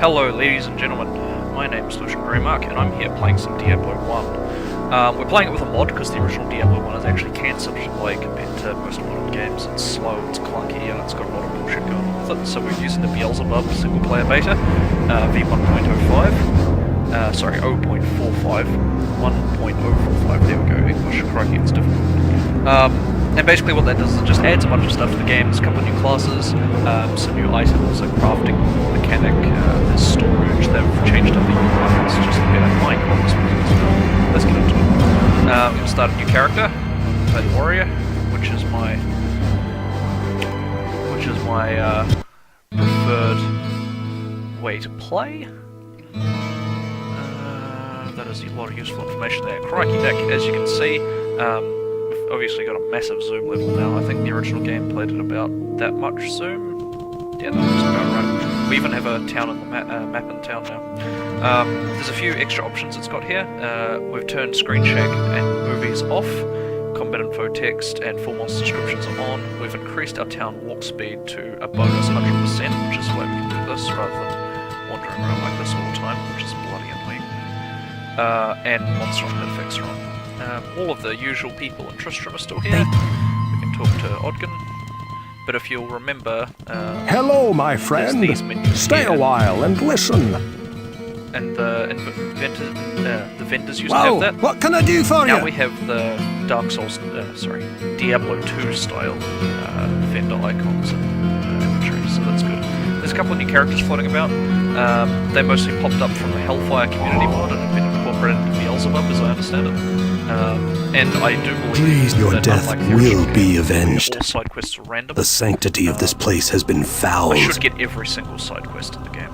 Hello ladies and gentlemen, my name's Lucian Greymark and I'm here playing some Diablo 1. We're playing it with a mod because the original Diablo 1 is actually cancelled to play compared to most modern games. It's slow, it's clunky, and it's got a lot of bullshit going on with it. So we're using the Beelzebub single player beta, v1.05, sorry, 0.45, 1.045, there we go, English, crikey, it's difficult. And basically what that does is it just adds a bunch of stuff to the game. There's a couple of new classes, some new items, a crafting mechanic, there's storage, they've changed up the UI, it's just a bit of Minecraft. Let's get into it. I'm going to start a new character, play the warrior, which is my preferred way to play. That is a lot of useful information there. Crikey deck, as you can see, we've obviously got a massive zoom level now. I think the original game played at about that much zoom. Yeah, that looks about right. We even have a town in the map in town now. There's a few extra options it's got here. We've turned screen shake and movies off. Combat info text and full monster descriptions are on. We've increased our town walk speed to a bonus 100%, which is the way we can do this rather than wandering around like this all the time, which is bloody annoying. And monster effects are on. All of the usual people in Tristram are still here. We can talk to Odin. But if you'll remember... hello, my friend! Stay a while and listen! And the vendors used to have that. What can I do for you? Now we have the Dark Souls, Diablo 2 style vendor icons and inventory, so that's good. There's a couple of new characters floating about. They mostly popped up from the Hellfire community mod and have been incorporated into Beelzebub, as I understand it. And I do believe your death will be avenged. All side quests are random. The sanctity of this place has been fouled. I should get every single side quest in the game.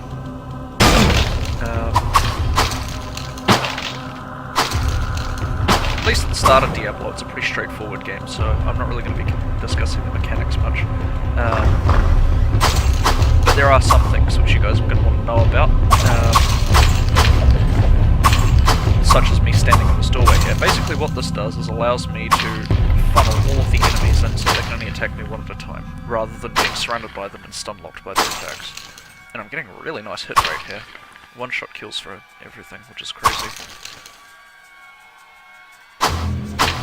At least at the start of Diablo, it's a pretty straightforward game, so I'm not really going to be discussing the mechanics much. But there are some things which you guys are going to want to know about. Such as me standing in this doorway here. Basically what this does is allows me to funnel all of the enemies in so they can only attack me one at a time, rather than being surrounded by them and stun-locked by their attacks. And I'm getting a really nice hit rate here. One-shot kills for everything, which is crazy.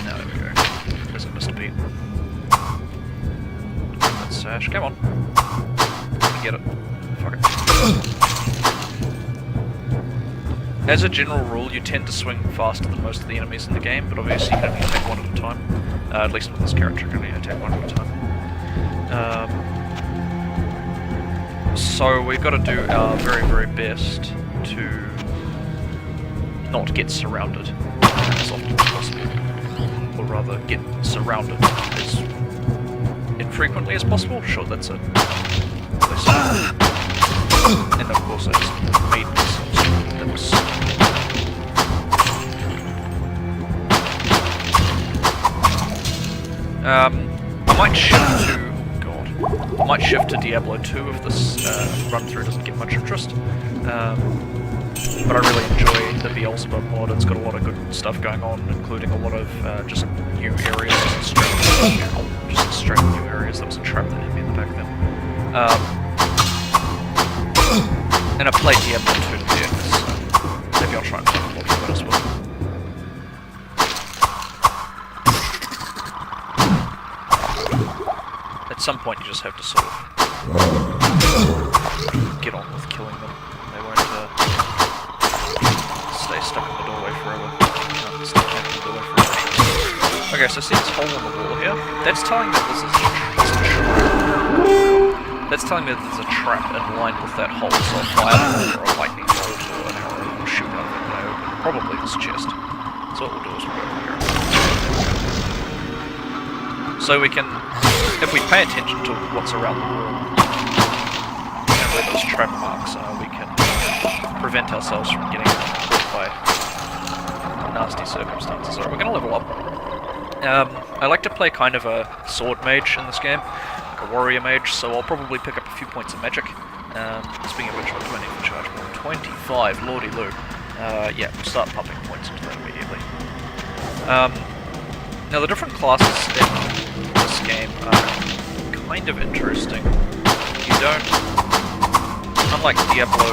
Now there we go. There's a Mr. Pete. That's Sash. Come on. Let me get it. Fuck it. As a general rule, you tend to swing faster than most of the enemies in the game, but obviously you can only attack one at a time. At least with this character, you can only attack one at a time. So we've got to do our very, very best to not get surrounded as often as possible. Or rather, get surrounded as infrequently as possible. Sure, that's it. And of course I just made myself so that was... I might shift to... God. I might shift to Diablo 2 if this run-through doesn't get much interest. But I really enjoy the Beelzebub mod. It's got a lot of good stuff going on, including a lot of just new areas, just straight new areas. That was a trap that hit me in the back then. And I played Diablo 2 to the end, so maybe I'll try and play a lot of that as well. At some point you just have to sort of get on with killing them. They won't stay stuck in the doorway forever. Stay camped in the doorway forever. Okay, so see this hole in the wall here? That's telling me that this is a That's telling me that there's a trap in line with that hole, so a fireball or a lightning bolt or an arrow will shoot out of it when I open probably this chest. So what we'll do is we'll go over here. So we can, if we pay attention to what's around the wall, and where those trap marks are, we can prevent ourselves from getting caught by nasty circumstances. Alright, we're going to level up. I like to play kind of a sword mage in this game. A warrior mage, so I'll probably pick up a few points of magic. Speaking of which, what do I need to charge more? 25, lordy loo. Yeah, we'll start pumping points into that immediately. Now the different classes in this game are kind of interesting. You don't... Unlike Diablo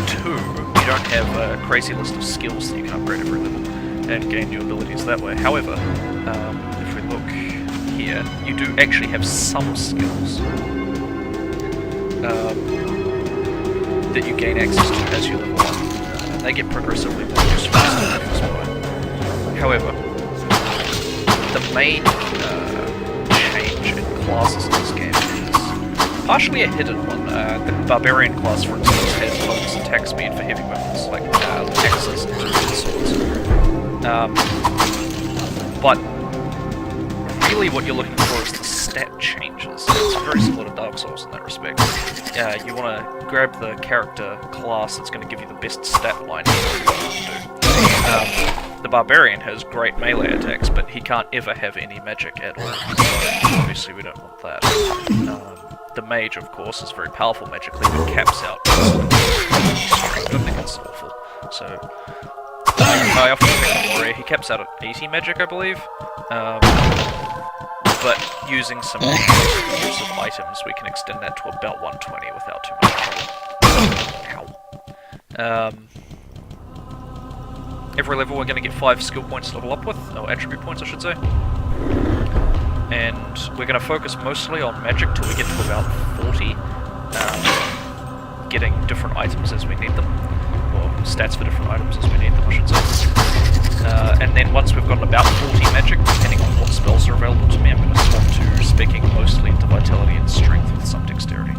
2, you don't have a crazy list of skills that you can upgrade every level and gain new abilities that way. However, if we look here, you do actually have some skills that you gain access to as you level up. They get progressively more useful as the levels go. However, the main change in classes in this game is partially a hidden one. The Barbarian class, for instance, has bonus attack speed for heavy weapons like axes and swords. But really what you're looking for is the stat changes. It's very similar to Dark Souls in that respect. You want to grab the character class that's going to give you the best stat line to do. The Barbarian has great melee attacks, but he can't ever have any magic at all. So obviously we don't want that. The Mage, of course, is very powerful magically, but caps out strength. I think it's awful. So I often pick the Warrior. He caps out at 80 magic, I believe. But using some use of items, we can extend that to about 120 without too much trouble. Ow. Every level we're going to get 5 skill points to level up with, or attribute points I should say. And we're going to focus mostly on magic till we get to about 40, getting different items as we need them, or stats for different items as we need them I should say. And then once we've gotten about 40 magic, depending on what spells are available to me, I'm going to swap to speaking mostly into vitality and strength with some dexterity,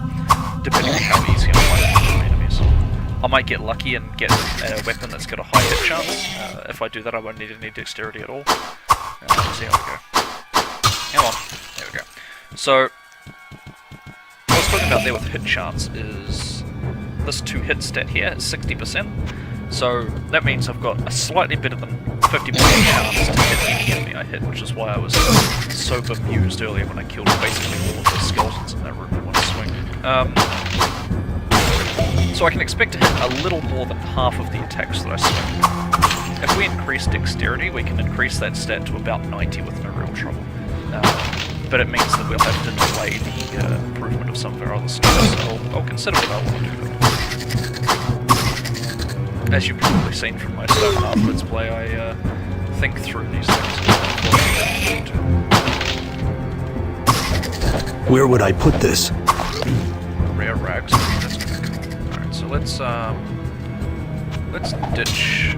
depending on how easy I find it for enemies. I might get lucky and get a weapon that's got a high hit chance. If I do that, I won't need any dexterity at all. Let's see how we go. Come on, there we go. So, what I was talking about there with hit chance is this 2 hit stat here is 60%. So that means I've got a slightly better than 50% chance to hit any enemy I hit, which is why I was so bemused earlier when I killed basically all of the skeletons in that room in one swing. So I can expect to hit a little more than half of the attacks that I swing. If we increase dexterity, we can increase that stat to about 90 with no real trouble. But it means that we'll have to delay the improvement of some of our other skills, so I'll consider what I want to do that. As you've probably seen from my Stone Half Let's Play, I think through these things. Where would I put this? Rare rags. That's gonna be cool. Alright, so let's ditch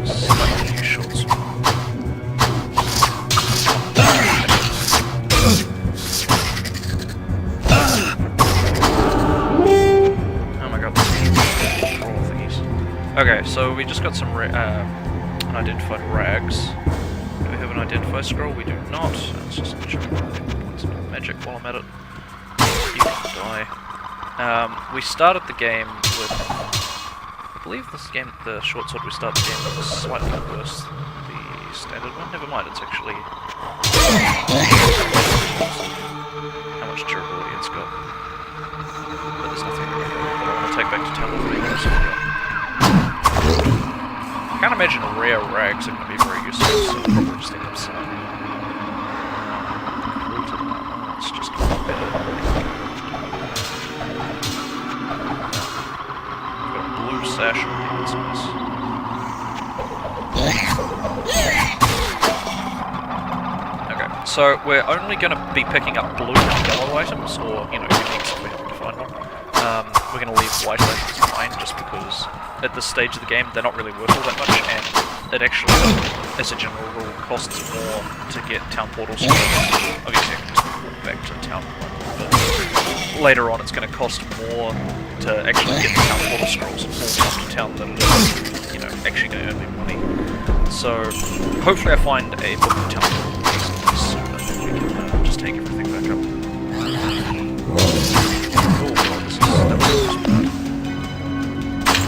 slightly short sword. Okay, so we just got some unidentified rags. Do we have an identify scroll? We do not. Let's just check points of magic while I'm at it. You can die. We started the game with... I believe this game, the short sword we started the game with was slightly worse than the standard one. Never mind, it's actually... how much durability it's got. But there's nothing that I want to take back to television. So I can't imagine rare rags are going to be very useful, so I'll probably just end up selling them. It's just better. I've got a blue sash on me, that's nice. Okay, so we're only going to be picking up blue and yellow items, or, you know, uniques if we happen to find them. We're going to leave white items behind just because at this stage of the game they're not really worth all that much, and it actually, as a general rule, costs more to get town portal scrolls. Obviously I can just walk back to town, but later on it's going to cost more to actually get the town portal scrolls and walk up to town than it is, you know, actually going to earn me money. So hopefully I find a book of town portal soon, and then we can just take everything back up.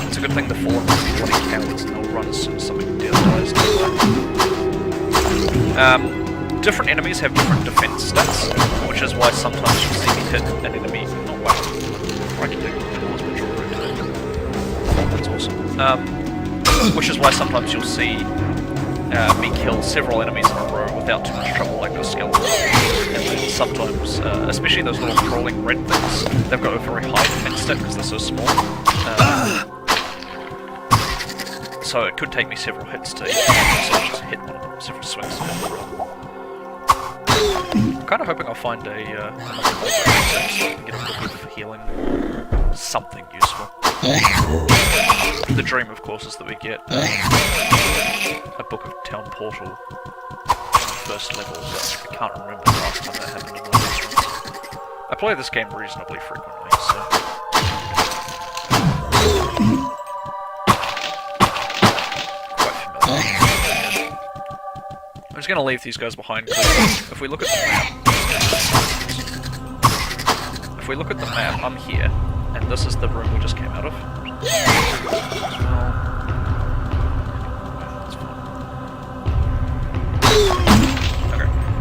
It's a good thing the fallen bloody cowards and they'll run as soon as something dies. Different enemies have different defense stats, which is why sometimes you'll see me hit an enemy. Not wow. I can take the doors, which are rude. That's awesome. Which is why sometimes you'll see me kill several enemies in a row without too much trouble, like those skeletons. And then sometimes, especially those little crawling red things, they've got a very high defense stat because they're so small. So it could take me several hits to just hit one of them, several swings to hit one of them. I'm kind of hoping I'll find a another book so I can get a book of healing, something useful. The dream, of course, is that we get a book of town portal first level, but I can't remember the last time that happened in one of these runs. I play this game reasonably frequently, so... quite familiar. I'm just going to leave these guys behind, because if we look at the map, I'm here, and this is the room we just came out of.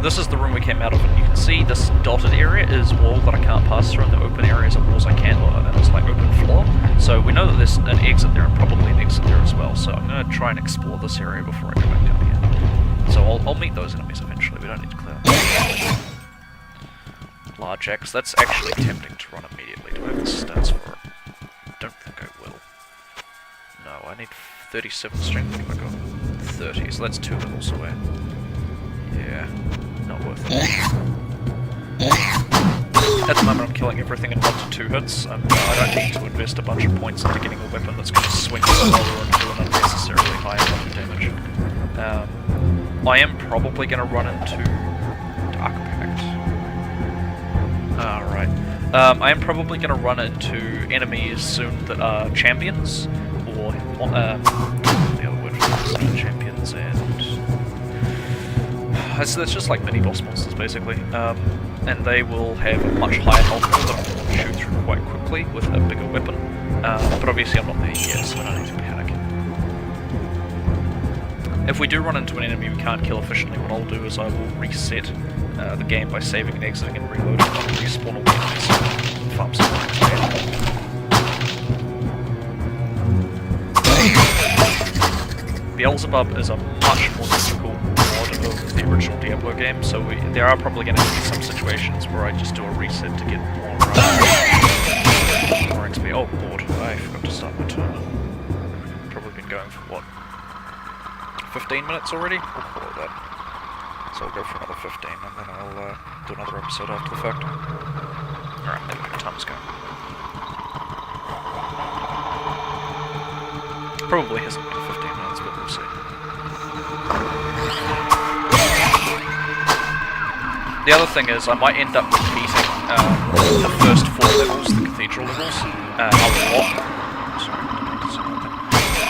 This is the room we came out of, and you can see this dotted area is wall that I can't pass through, and the open areas are walls I can, and it's like open floor. So we know that there's an exit there, and probably an exit there as well, so I'm going to try and explore this area before I go back down here. So I'll meet those enemies eventually, we don't need to clear them. Large axe, that's actually tempting to run immediately. Do I have the stats for it? I don't think I will. No, I need 37 strength, what have I got? 30, so that's 2 levels away. Yeah. Not worth it. At the moment I'm killing everything in 1 to 2 hits. I don't need to invest a bunch of points into getting a weapon that's going to swing slower and do an unnecessarily high amount of damage. I am probably going to run into Dark Pact. Alright. I am probably going to run into enemies soon that are champions, or the other word for this, champions and... So it's just like mini-boss monsters, basically, and they will have a much higher health pool that I can shoot through quite quickly with a bigger weapon, but obviously I'm not there yet, so I don't need to panic. If we do run into an enemy we can't kill efficiently, what I'll do is I will reset the game by saving and exiting and reloading, and I'll respawn all the enemies and farm some more XP. Beelzebub is a much more difficult mod of the original Diablo game, so there are probably going to be some situations where I just do a reset to get more XP. Oh lord, I forgot to start my turn. Probably been going for what? 15 minutes already? We'll call it that. So I'll go for another 15 and then I'll do another episode after the fact. Alright, there we go, time's going. Probably hasn't been 15 minutes, but we'll see. The other thing is, I might end up repeating the first 4 levels, the cathedral levels, a lot.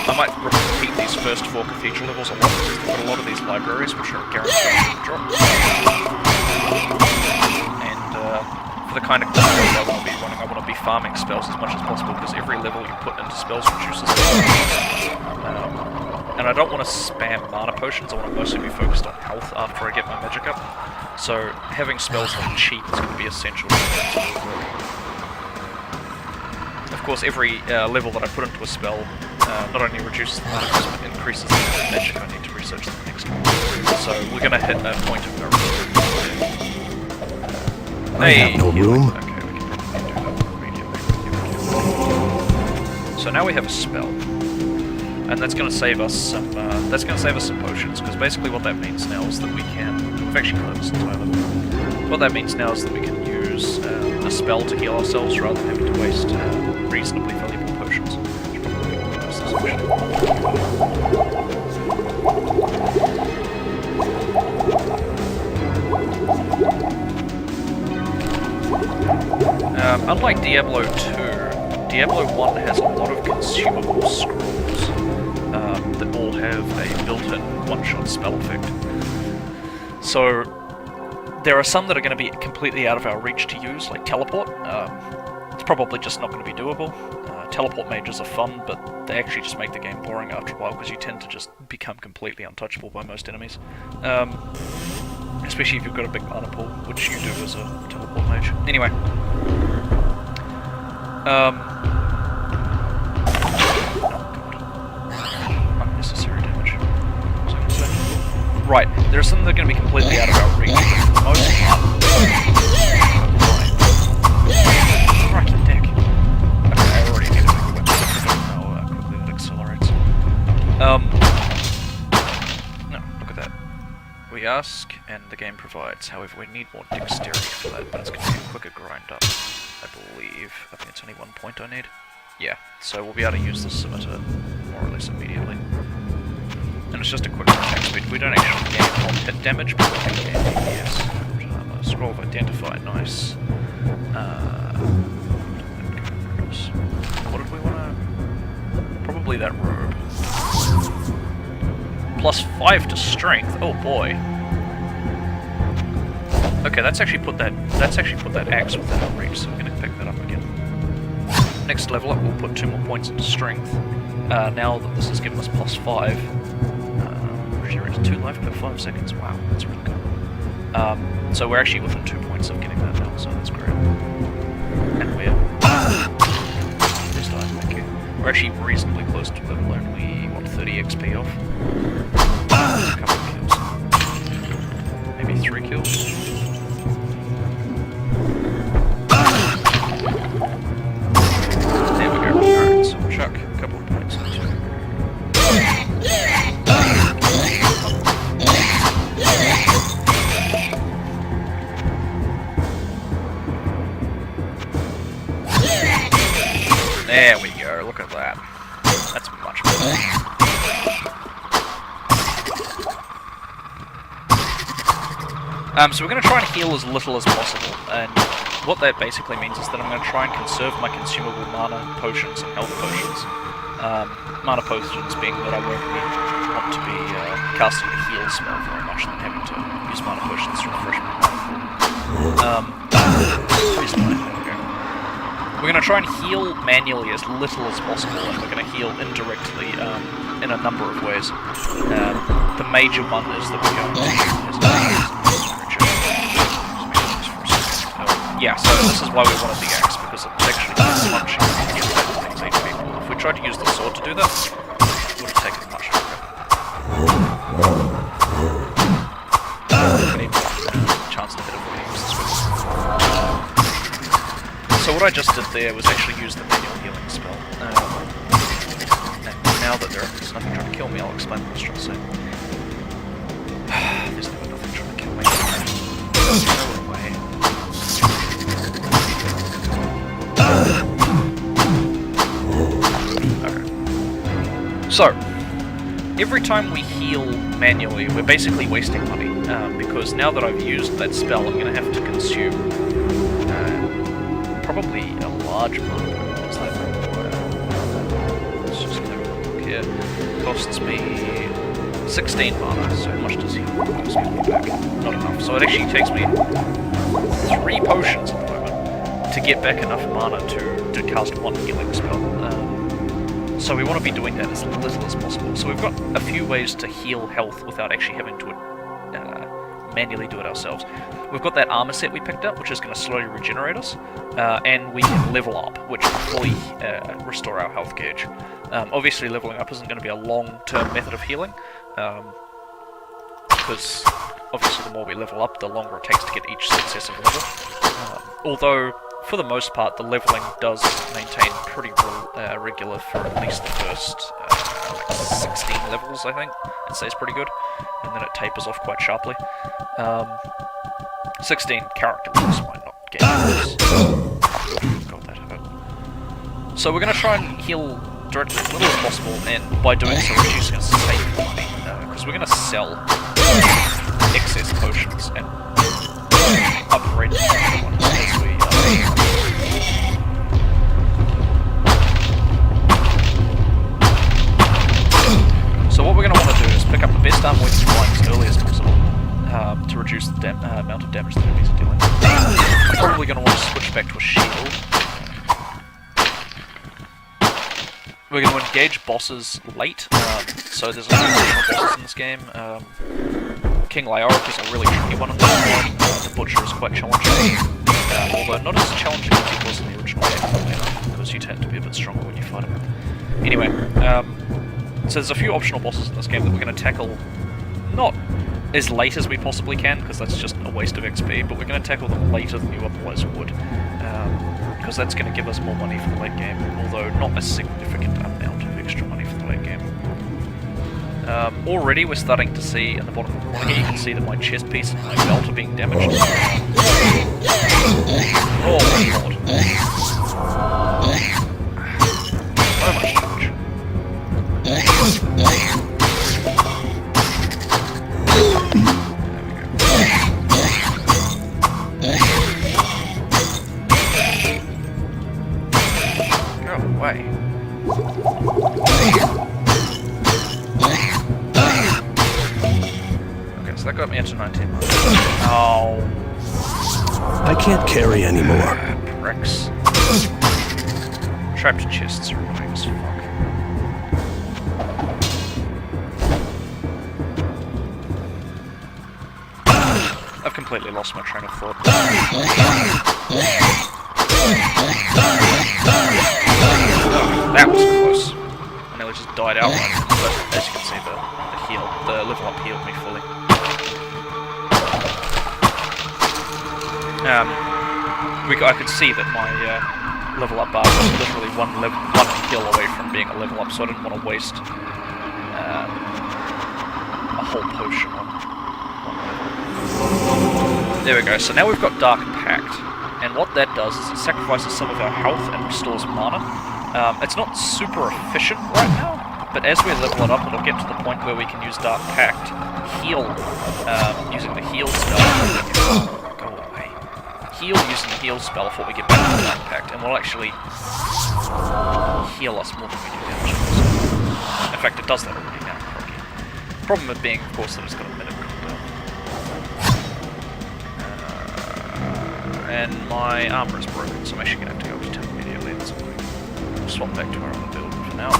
I might repeat these first 4 cathedral levels a lot, because we've got a lot of these libraries which are guaranteed to drop. And for the kind of build I want to be running, I want to be farming spells as much as possible, because every level you put into spells reduces and I don't want to spam mana potions, I want to mostly be focused on health after I get my magic up. So having spells that are cheap is going to be essential to work. Of course, every level that I put into a spell not only reduces the mana cost, but increases the amount of magic I need to research the next one. So we're going to hit a point of no return. I have no room. Okay, we can probably do that immediately. So now we have a spell. And that's going to save us some. Some potions, because basically what that means now is that we can. We've actually cleared this entirely. What that means now is that we can use the spell to heal ourselves rather than having to waste reasonably valuable potions. Which probably will use this actually. Unlike Diablo 2, Diablo 1 has a lot of consumable scrolls. That all have a built-in one-shot spell effect. So there are some that are going to be completely out of our reach to use, like teleport. It's probably just not going to be doable. Teleport mages are fun, but they actually just make the game boring after a while, because you tend to just become completely untouchable by most enemies. Especially if you've got a big mana pool, which you do as a teleport mage. Anyway. Unnecessary damage. Right, there are some that are going to be completely out of our reach. most part. Crikey dick. Okay, I already need a big weapon. I don't know how quickly that accelerates. No, look at that. We ask, and the game provides. However, we need more dexterity for that, but it's going to be a quicker grind up, I believe. I think it's only 1 point I need. Yeah, so we'll be able to use the scimitar more or less immediately. And it's just a quick attack speed. We don't actually gain more hit damage, but we can gain DPS. Scroll of Identify, nice. What did we want to... Probably that robe. Plus 5 to strength. Oh boy. Okay, that's actually put that axe within our reach, so we're gonna pick that up again. Next level up, we'll put 2 more points into strength. Now that this has given us plus 5, regenerates 2 life per 5 seconds. Wow, that's really good. So we're actually within 2 points of getting that now, so that's great. And we're thank you. We're actually reasonably close to level only, what, 30 XP off? A couple of kills. Maybe 3 kills. There we go. Alright, so we'll chuck a couple of points into it. There we go, look at that. That's much better. So we're going to try and heal as little as possible, and what that basically means is that I'm going to try and conserve my consumable mana potions and health potions. Mana potions being that I won't want to be casting the heal spell very much than having to use mana potions to refresh my mana pool. We're going to try and heal manually as little as possible, and we're going to heal indirectly in a number of ways. The major one is that we're going to... yeah, so this is why we wanted the axe, because it's actually punching and things HP people. If we tried to use the sword to do that, it would have taken much longer. We need a chance to hit it when we use this weapon. So what I just did there was actually use the manual healing spell. And now that there's nothing trying to kill me, I'll explain what I was trying to say. There's never nothing trying to kill me. No way. Okay. So, every time we heal manually, we're basically wasting money, because now that I've used that spell, I'm going to have to consume probably a large amount of it. What's that require? Let's just have a look here. It costs me 16 mana, so how much does heal cost me back? Not enough. So it actually takes me 3 potions at the moment to get back enough mana to cast 1 healing spell. So we want to be doing that as little as possible. So we've got a few ways to heal health without actually having to manually do it ourselves. We've got that armor set we picked up, which is going to slowly regenerate us, and we can level up, which will fully restore our health gauge. Obviously leveling up isn't going to be a long-term method of healing, because obviously the more we level up, the longer it takes to get each successive level. Although, for the most part, the leveling does maintain pretty regular for at least the first 16 levels, I think. It stays pretty good, and then it tapers off quite sharply. 16 character levels, might not get levels. God, that hurt. So we're going to try and heal directly as little as possible, and by doing so, we're just going to save money, because we're going to sell excess potions and upgrade them as we So what we're going to want to do is pick up the best armor we can find as early as possible to reduce the amount of damage that enemies are dealing. I'm probably going to want to switch back to a shield. We're going to engage bosses late, so there's a few additional bosses in this game. King Lyoric is a really tricky one in this game. The Butcher is quite challenging, although not as challenging as he was in the original game, because you tend to be a bit stronger when you fight him. Anyway, so there's a few optional bosses in this game that we're going to tackle, not as late as we possibly can, because that's just a waste of XP, but we're going to tackle them later than you otherwise would, because that's going to give us more money for the late game, although not a significant amount of extra money for the late game. Already we're starting to see, in the bottom of the corner here, you can see that my chest piece and my belt are being damaged. Oh my god. So much damage. Go away. Okay, so that got me into 19 miles. Oh. I can't carry anymore. Pricks. Trapped chests are annoying as fuck. I've completely lost my train of thought. That was close. I nearly just died outright, but as you can see, the level up healed me fully. I could see that my level up bar was literally one heal away from being a level up, so I didn't want to waste a whole potion on one level. There we go, so now we've got Dark Pact, and what that does is it sacrifices some of our health and restores mana. It's not super efficient right now, but as we level it up, it'll get to the point where we can use Dark Pact, heal, using the heal spell. Go away. Heal using the heal spell before we get back to the Dark Pact, and will actually heal us more than we do damage. In fact, it does that already now. Problem with being, of course, that it's got a minute cooldown. And my armor is broken, so I'm actually going to have to go to town immediately. That's okay. We'll swap back to our other build for now.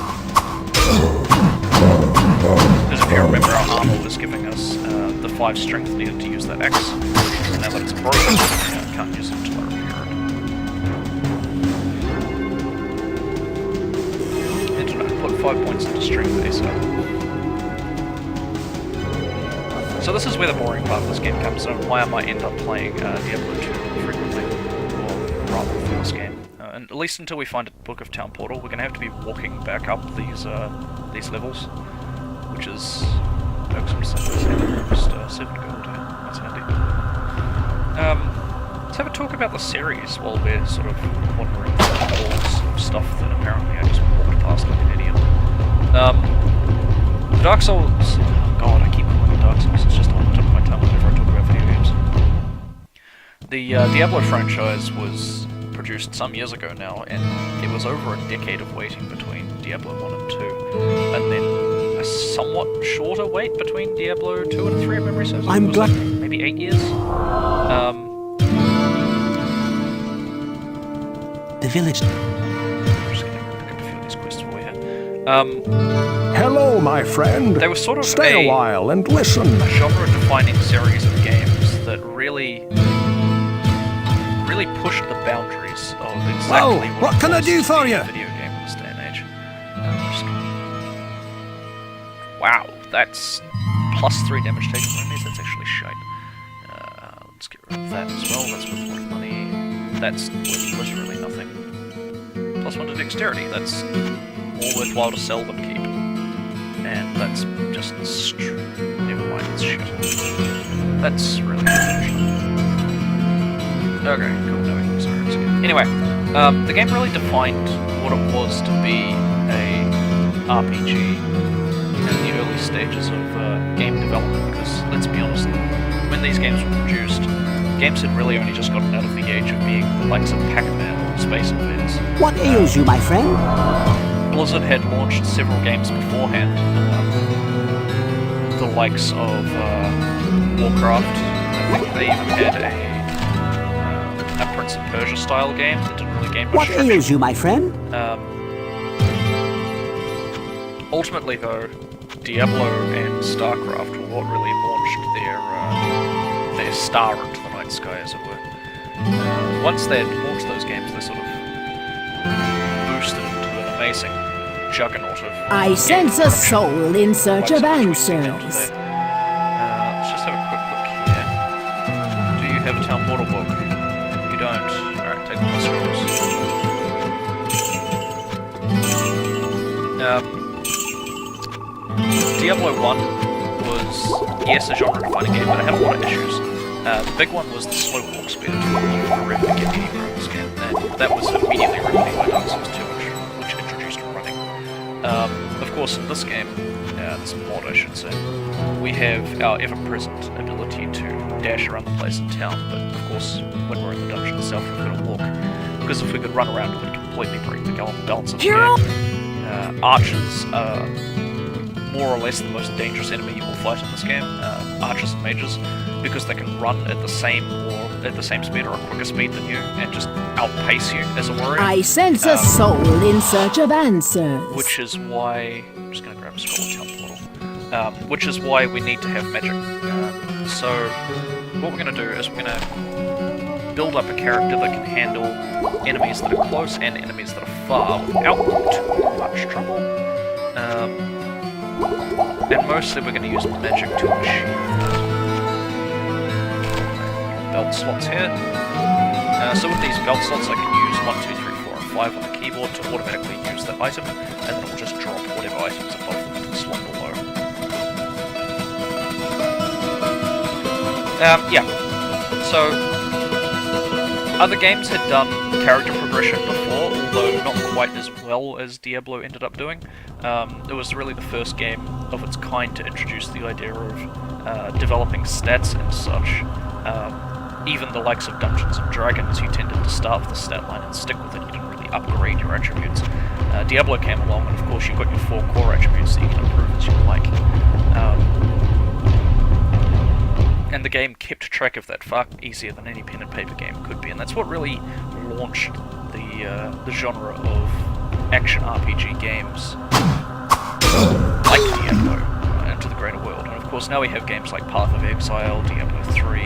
As if you remember, our armor was giving us the 5 strength needed to use that axe. So now that it's broken, I can't use it until I repair it. Internet, put 5 points into strength ASAP. So this is where the boring part of this game comes in, and why I might end up playing Diablo 2 frequently, or rather for this game. And at least until we find a Book of Town portal, we're going to have to be walking back up these levels, which is... just 7 gold, yeah, that's handy. Let's have a talk about the series while we're sort of wandering through the halls of stuff that apparently I just walked past like an idiot. Dark Souls... Oh god, I keep calling it Dark Souls, it's just on the tip of my tongue whenever I talk about video games. The Diablo franchise was produced some years ago now, and it was over a decade of waiting between Diablo 1 and 2, and then a somewhat shorter wait between Diablo 2 and 3 if memory serves. I'm glad. Like maybe 8 years. The village. I'm just gonna pick up a few of these quests for you. Hello, my friend. They were sort of Stay a while and listen. a genre-defining series of games that really pushed the boundaries of exactly what can I do for you? Video game in this day and age. Wow, that's +3 damage taken from enemies. That's actually shite. Let's get rid of that as well. That's worth a lot of money. That's worth literally nothing. +1 to dexterity. That's more worthwhile to sell than keep. And that's just never mind, it's shit. That's really good. Okay, cool, now we can start it again. Anyway, the game really defined what it was to be a RPG in the early stages of game development, because, let's be honest, when these games were produced, games had really only just gotten out of the age of being the likes of Pac-Man or Space Invaders. What ails you, my friend? Blizzard had launched several games beforehand, the likes of Warcraft. I think they even had a Prince of Persia style game that didn't really gain much What traction. ails you, my friend? Ultimately, though, Diablo and StarCraft were what really launched their star into the night sky, as it were. Once they had launched those games, they sort of boosted into an amazing juggernaut of... I sense a soul in search of answers. Let's just have a town portal book? You don't. Alright, take all my scrolls. Diablo 1 was, yes, a genre-defining game, but it had a lot of issues. The big one was the slow walk speed. It took a long forever to get anywhere in this game, and that was immediately remedied by Dark Souls 2, which introduced running. Of course, in this game, this mod I should say, we have our ever-present ability to dash around the place in town, but of course, when we're in the dungeon itself, we've got to walk, because if we could run around, it would completely break the balance of the game. Archers are more or less the most dangerous enemy you will fight in this game, archers and mages, because they can run at the same speed or a quicker speed than you, and just outpace you as a warrior. I sense a soul in search of answers. Which is why... I'm just going to grab a scroll town portal. Which is why we need to have magic. So, what we're going to do is we're going to build up a character that can handle enemies that are close and enemies that are far without too much trouble. And mostly we're going to use magic to achieve that. Belt slots here. So with these belt slots I can use 1, 2, 3, 4, and 5 on the keyboard to automatically use that item, and then it will just drop whatever items above them into the slot below. Yeah. So, other games had done character progression before, although not quite as well as Diablo ended up doing. It was really the first game of its kind to introduce the idea of developing stats and such. Even the likes of Dungeons & Dragons, you tended to start with the stat line and stick with it, you didn't really upgrade your attributes. Diablo came along, and of course you've got your 4 core attributes that you can improve as you like. And the game kept track of that far easier than any pen and paper game could be, and that's what really launched the genre of action RPG games like Diablo into the greater world. And of course now we have games like Path of Exile, Diablo 3,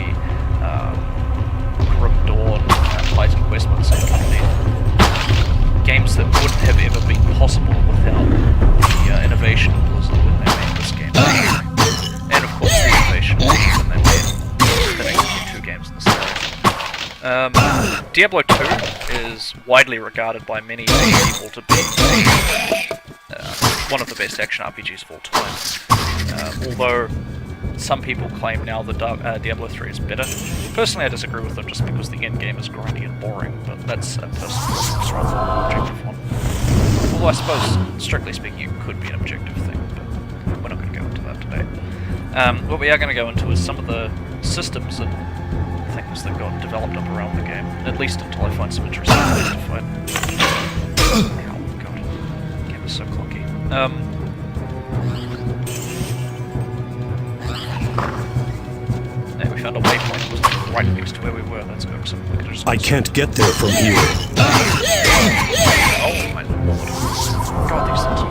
Grim Dawn, Titan Quest by the same company. Games that wouldn't have ever been possible without the innovation of Blizzard when they made this game. And of course the innovation when they made the next 2 games in the series. Diablo 2 is widely regarded by many people to be one of the best action RPGs of all time. Although some people claim now that Diablo 3 is better. Personally, I disagree with them just because the end game is grindy and boring, but that's a personal preference rather than an objective one. Although I suppose, strictly speaking, it could be an objective thing, but we're not going to go into that today. What we are going to go into is some of the systems and things that got developed up around the game, at least until I find some interesting ways to fight. Oh god, the game is so clunky. We found a waypoint that was right next to where we were. Let's go. So we could just I can't get there from here. Oh my lord. God, these things.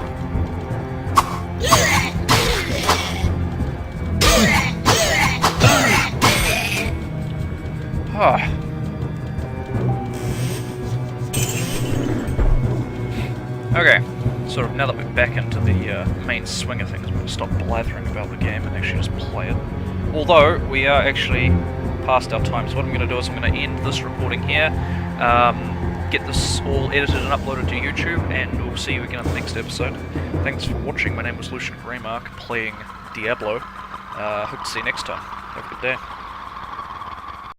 Ah. Okay. Sort of now that we're back into the main swing of things, we're going to stop blathering about the game and actually just play it. Although, we are actually past our time, so what I'm going to do is I'm going to end this recording here, get this all edited and uploaded to YouTube, and we'll see you again in the next episode. Thanks for watching. My name was Lucian Greymark, playing Diablo. Hope to see you next time. Have a good day.